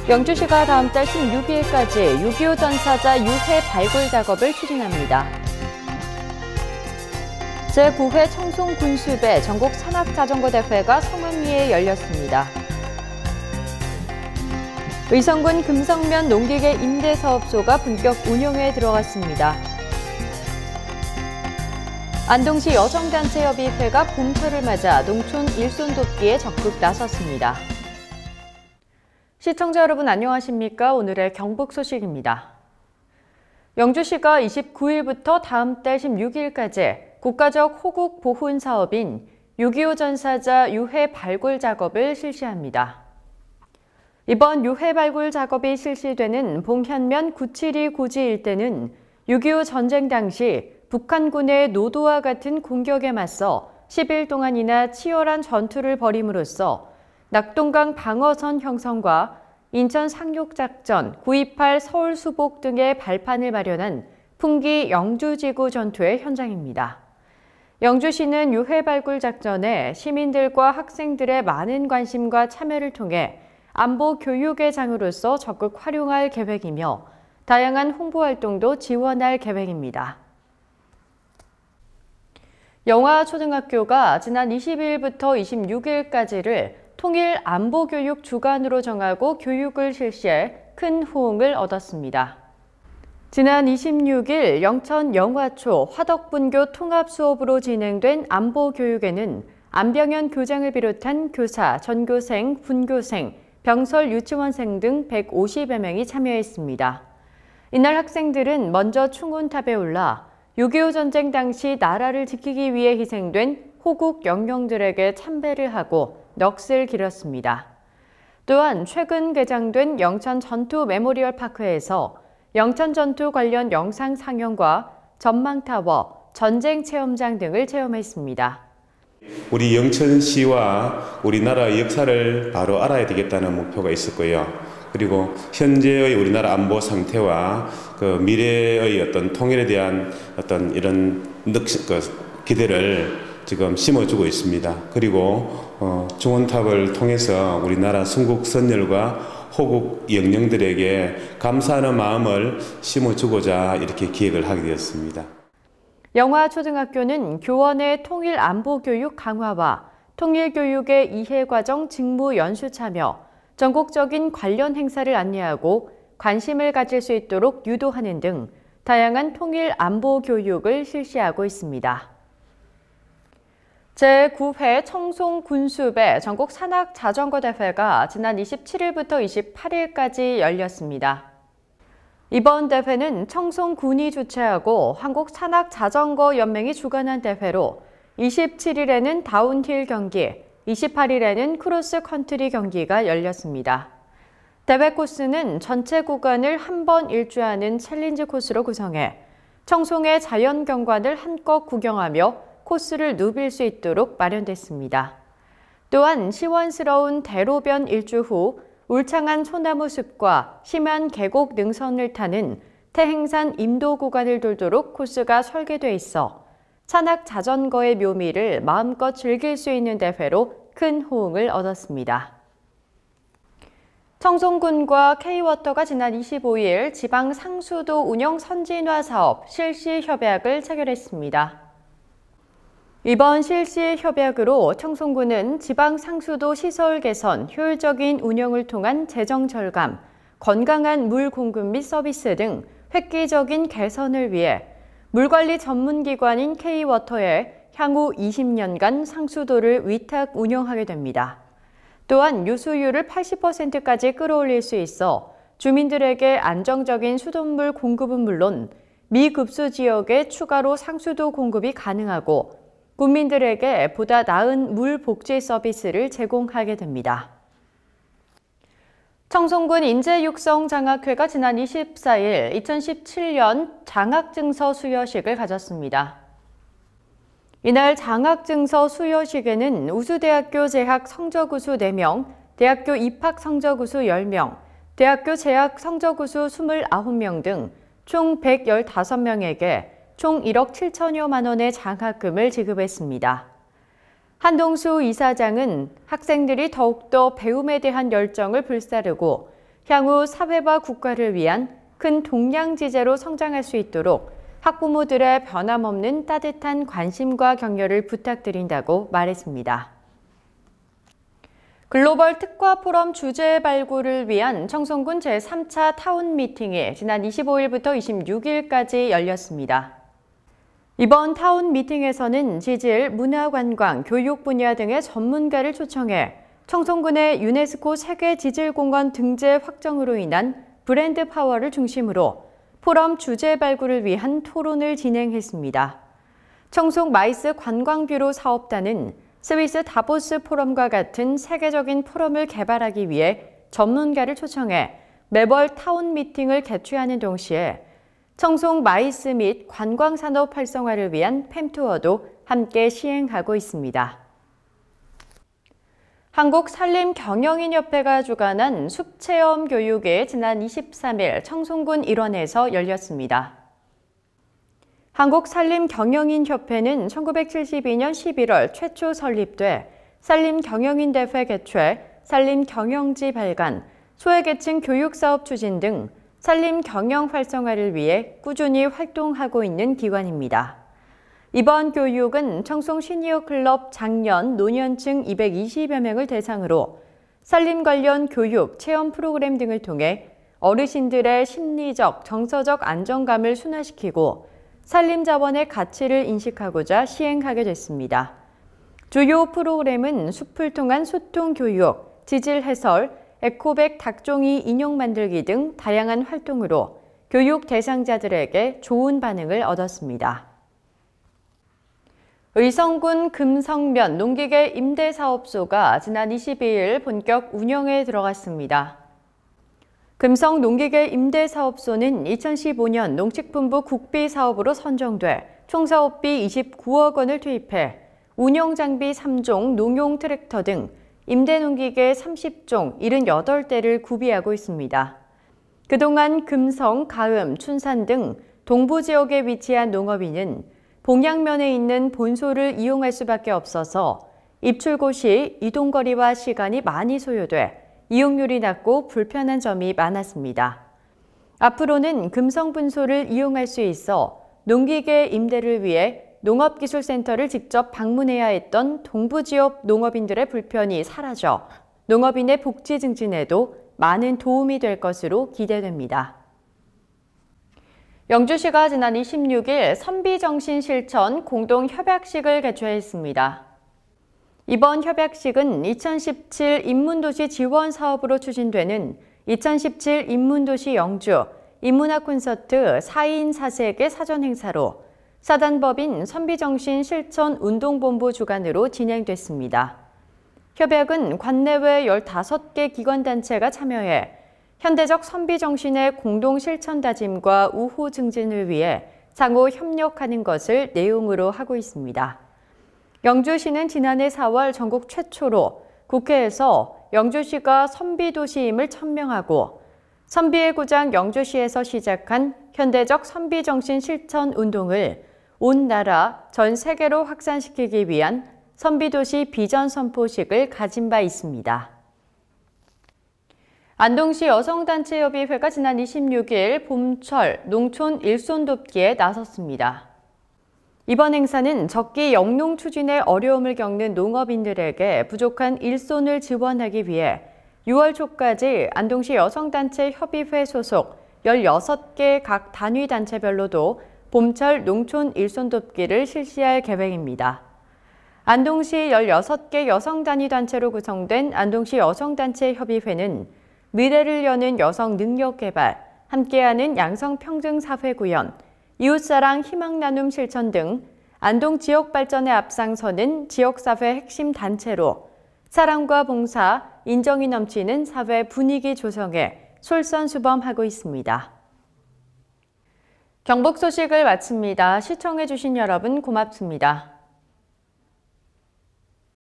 영주시가 다음 달 16일까지 6.25 전사자 유해 발굴 작업을 추진합니다. 제9회 청송군수배 전국 산악자전거대회가 성안리에 열렸습니다. 의성군 금성면 농기계 임대사업소가 본격 운영에 들어갔습니다. 안동시 여성단체협의회가 봄철을 맞아 농촌 일손 돕기에 적극 나섰습니다. 시청자 여러분 안녕하십니까? 오늘의 경북 소식입니다. 영주시가 29일부터 다음 달 16일까지 국가적 호국 보훈 사업인 6.25 전사자 유해 발굴 작업을 실시합니다. 이번 유해 발굴 작업이 실시되는 봉현면 972 고지 일대는 6.25 전쟁 당시 북한군의 노도와 같은 공격에 맞서 10일 동안이나 치열한 전투를 벌임으로써 낙동강 방어선 형성과 인천 상륙작전, 9.28 서울 수복 등의 발판을 마련한 풍기 영주지구 전투의 현장입니다. 영주시는 유해 발굴 작전에 시민들과 학생들의 많은 관심과 참여를 통해 안보 교육의 장으로서 적극 활용할 계획이며 다양한 홍보 활동도 지원할 계획입니다. 영화초등학교가 지난 22일부터 26일까지를 통일 안보교육 주간으로 정하고 교육을 실시해 큰 호응을 얻었습니다. 지난 26일 영천 영화초 화덕분교 통합수업으로 진행된 안보교육에는 안병현 교장을 비롯한 교사, 전교생, 분교생, 병설 유치원생 등 150여 명이 참여했습니다. 이날 학생들은 먼저 충운탑에 올라 6.25 전쟁 당시 나라를 지키기 위해 희생된 호국 영령들에게 참배를 하고 넋을 기렸습니다. 또한 최근 개장된 영천 전투 메모리얼 파크에서 영천 전투 관련 영상 상영과 전망타워, 전쟁 체험장 등을 체험했습니다. 우리 영천시와 우리나라의 역사를 바로 알아야 되겠다는 목표가 있었고요. 그리고 현재의 우리나라 안보 상태와 그 미래의 어떤 통일에 대한 어떤 이런 기대를 지금 심어주고 있습니다. 그리고 중원탑을 통해서 우리나라 순국 선열과 호국 영령들에게 감사하는 마음을 심어주고자 이렇게 기획을 하게 되었습니다. 영화초등학교는 교원의 통일 안보 교육 강화와 통일 교육의 이해과정 직무 연수 참여, 전국적인 관련 행사를 안내하고 관심을 가질 수 있도록 유도하는 등 다양한 통일 안보 교육을 실시하고 있습니다. 제9회 청송군수배 전국 산악자전거대회가 지난 27일부터 28일까지 열렸습니다. 이번 대회는 청송군이 주최하고 한국산악자전거연맹이 주관한 대회로 27일에는 다운힐 경기, 28일에는 크로스컨트리 경기가 열렸습니다. 대회 코스는 전체 구간을 한 번 일주하는 챌린지 코스로 구성해 청송의 자연경관을 한껏 구경하며 코스를 누빌 수 있도록 마련됐습니다. 또한 시원스러운 대로변 일주 후 울창한 소나무 숲과 심한 계곡 능선을 타는 태행산 임도 구간을 돌도록 코스가 설계돼 있어 산악 자전거의 묘미를 마음껏 즐길 수 있는 대회로 큰 호응을 얻었습니다. 청송군과 K워터가 지난 25일 지방 상수도 운영 선진화 사업 실시 협약을 체결했습니다. 이번 실시 협약으로 청송군은 지방 상수도 시설 개선, 효율적인 운영을 통한 재정 절감, 건강한 물 공급 및 서비스 등 획기적인 개선을 위해 물관리 전문기관인 K워터에 향후 20년간 상수도를 위탁 운영하게 됩니다. 또한 유수율을 80%까지 끌어올릴 수 있어 주민들에게 안정적인 수돗물 공급은 물론 미급수 지역에 추가로 상수도 공급이 가능하고 국민들에게 보다 나은 물 복지 서비스를 제공하게 됩니다. 청송군 인재육성장학회가 지난 24일 2017년 장학증서 수여식을 가졌습니다. 이날 장학증서 수여식에는 우수대학교 재학 성적우수 4명, 대학교 입학 성적우수 10명, 대학교 재학 성적우수 29명 등 총 115명에게 총 1억 7천여만 원의 장학금을 지급했습니다. 한동수 이사장은 학생들이 더욱더 배움에 대한 열정을 불사르고 향후 사회와 국가를 위한 큰 동량지제로 성장할 수 있도록 학부모들의 변함없는 따뜻한 관심과 격려를 부탁드린다고 말했습니다. 글로벌 특화 포럼 주제 발굴을 위한 청송군 제3차 타운 미팅이 지난 25일부터 26일까지 열렸습니다. 이번 타운 미팅에서는 지질, 문화관광, 교육 분야 등의 전문가를 초청해 청송군의 유네스코 세계지질공원 등재 확정으로 인한 브랜드 파워를 중심으로 포럼 주제 발굴을 위한 토론을 진행했습니다. 청송 마이스 관광뷰로 사업단은 스위스 다보스 포럼과 같은 세계적인 포럼을 개발하기 위해 전문가를 초청해 매월 타운 미팅을 개최하는 동시에 청송 마이스 및 관광산업 활성화를 위한 팸투어도 함께 시행하고 있습니다. 한국산림경영인협회가 주관한 숲체험 교육이 지난 23일 청송군 일원에서 열렸습니다. 한국산림경영인협회는 1972년 11월 최초 설립돼 산림경영인대회 개최, 산림경영지 발간, 소외계층 교육사업 추진 등 산림경영 활성화를 위해 꾸준히 활동하고 있는 기관입니다. 이번 교육은 청송 시니어클럽 장년, 노년층 220여 명을 대상으로 산림 관련 교육, 체험 프로그램 등을 통해 어르신들의 심리적, 정서적 안정감을 순화시키고 산림 자원의 가치를 인식하고자 시행하게 됐습니다. 주요 프로그램은 숲을 통한 소통 교육, 지질 해설, 에코백 닭종이 인형 만들기 등 다양한 활동으로 교육 대상자들에게 좋은 반응을 얻었습니다. 의성군 금성면 농기계 임대사업소가 지난 22일 본격 운영에 들어갔습니다. 금성 농기계 임대사업소는 2015년 농식품부 국비사업으로 선정돼 총사업비 29억 원을 투입해 운영장비 3종, 농용 트랙터 등 임대농기계 30종 78대를 구비하고 있습니다. 그동안 금성, 가음, 춘산 등 동부 지역에 위치한 농업인은 봉양면에 있는 본소를 이용할 수밖에 없어서 입출고 시 이동거리와 시간이 많이 소요돼 이용률이 낮고 불편한 점이 많았습니다. 앞으로는 금성 분소를 이용할 수 있어 농기계 임대를 위해 농업기술센터를 직접 방문해야 했던 동부 지역 농업인들의 불편이 사라져 농업인의 복지 증진에도 많은 도움이 될 것으로 기대됩니다. 영주시가 지난 26일 선비정신실천 공동협약식을 개최했습니다. 이번 협약식은 2017 인문도시 지원 사업으로 추진되는 2017 인문도시 영주 인문학 콘서트 4인 4색의 사전행사로 사단법인 선비정신실천 운동본부 주관으로 진행됐습니다. 협약은 관내외 15개 기관단체가 참여해 현대적 선비정신의 공동 실천 다짐과 우호 증진을 위해 상호 협력하는 것을 내용으로 하고 있습니다. 영주시는 지난해 4월 전국 최초로 국회에서 영주시가 선비도시임을 천명하고 선비의 고장 영주시에서 시작한 현대적 선비정신 실천 운동을 온 나라, 전 세계로 확산시키기 위한 선비도시 비전 선포식을 가진 바 있습니다. 안동시 여성단체협의회가 지난 26일 봄철 농촌 일손 돕기에 나섰습니다. 이번 행사는 적기 영농 추진에 어려움을 겪는 농업인들에게 부족한 일손을 지원하기 위해 6월 초까지 안동시 여성단체협의회 소속 16개 각 단위 단체별로도 봄철 농촌 일손 돕기를 실시할 계획입니다. 안동시 16개 여성단위단체로 구성된 안동시 여성단체협의회는 미래를 여는 여성 능력개발, 함께하는 양성평등사회구현, 이웃사랑 희망나눔 실천 등 안동 지역 발전에 앞장서는 지역사회 핵심 단체로 사랑과 봉사, 인정이 넘치는 사회 분위기 조성에 솔선수범하고 있습니다. 경북 소식을 마칩니다. 시청해주신 여러분 고맙습니다.